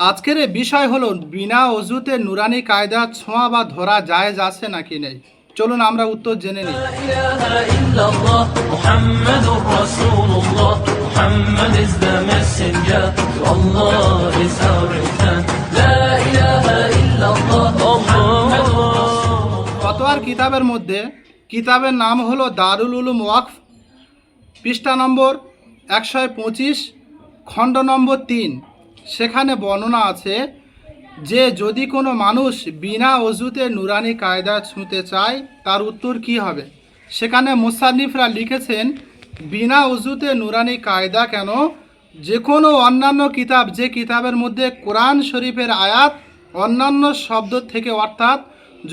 আজকের এই বিষয় হলো বিনা অজুতে নুরানি কায়দা ছোঁয়া বা ধরা জায়েজ আছে নাকি নেই। চলুন আমরা উত্তর জেনে নিই। ফতোয়ার কিতাবের মধ্যে কিতাবের নাম হলো দারুল উলুম ওয়াকফ, পৃষ্ঠা নম্বর 125, খণ্ড নম্বর 3। সেখানে বর্ণনা আছে যে যদি কোনো মানুষ বিনা অজুতে নুরানি কায়দা ছুঁতে চায় তার উত্তর কি হবে। সেখানে মুসান্নিফরা লিখেছেন বিনা অজুতে নুরানি কায়দা কেন, যে কোনো অন্যান্য কিতাব, যে কিতাবের মধ্যে কোরআন শরীফের আয়াত অন্যান্য শব্দ থেকে, অর্থাৎ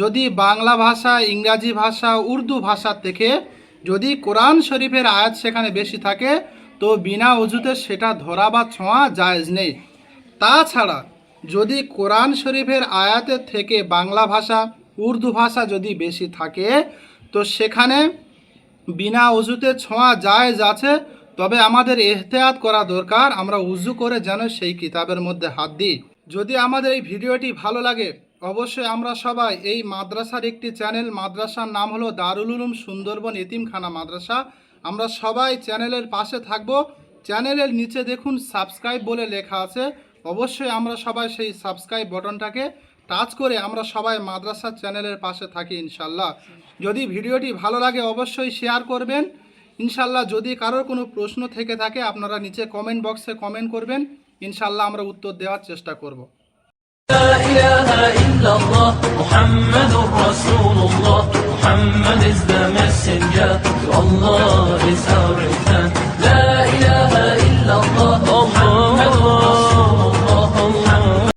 যদি বাংলা ভাষা, ইংরাজি ভাষা, উর্দু ভাষার থেকে যদি কোরআন শরীফের আয়াত সেখানে বেশি থাকে তো বিনা অজুতে সেটা ধরা বা ছোঁয়া জায়েজ নেই। তাছাড়া যদি কোরআন শরীফের আয়াতের থেকে বাংলা ভাষা, উর্দু ভাষা যদি বেশি থাকে তো সেখানে বিনা অজুতে ছোঁয়া জায়েজ আছে। তবে আমাদের এহতিয়াত করা দরকার, আমরা উজু করে যেন সেই কিতাবের মধ্যে হাত দিই। যদি আমাদের এই ভিডিওটি ভালো লাগে অবশ্যই আমরা সবাই এই মাদ্রাসার একটি চ্যানেল, মাদ্রাসার নাম হলো দারুল উলুম সুন্দরবন এতিমখানা মাদ্রাসা, আমরা সবাই চ্যানেলের পাশে থাকব। চ্যানেলের নিচে দেখুন সাবস্ক্রাইব বলে লেখা আছে, অবশ্যই আমরা সবাই সেই সাবস্ক্রাইব বাটনটাকে টাচ করে আমরা সবাই মাদ্রাসার চ্যানেলের পাশে থাকি ইনশাল্লাহ। যদি ভিডিওটি ভালো লাগে অবশ্যই শেয়ার করবেন ইনশাল্লাহ। যদি কারোর কোনো প্রশ্ন থেকে থাকে আপনারা নিচে কমেন্ট বক্সে কমেন্ট করবেন, ইনশাল্লাহ আমরা উত্তর দেওয়ার চেষ্টা করব। لا إله إلا الله محمد رسول الله Muhammad is the messenger to Allah is our return لا إله إلا الله محمد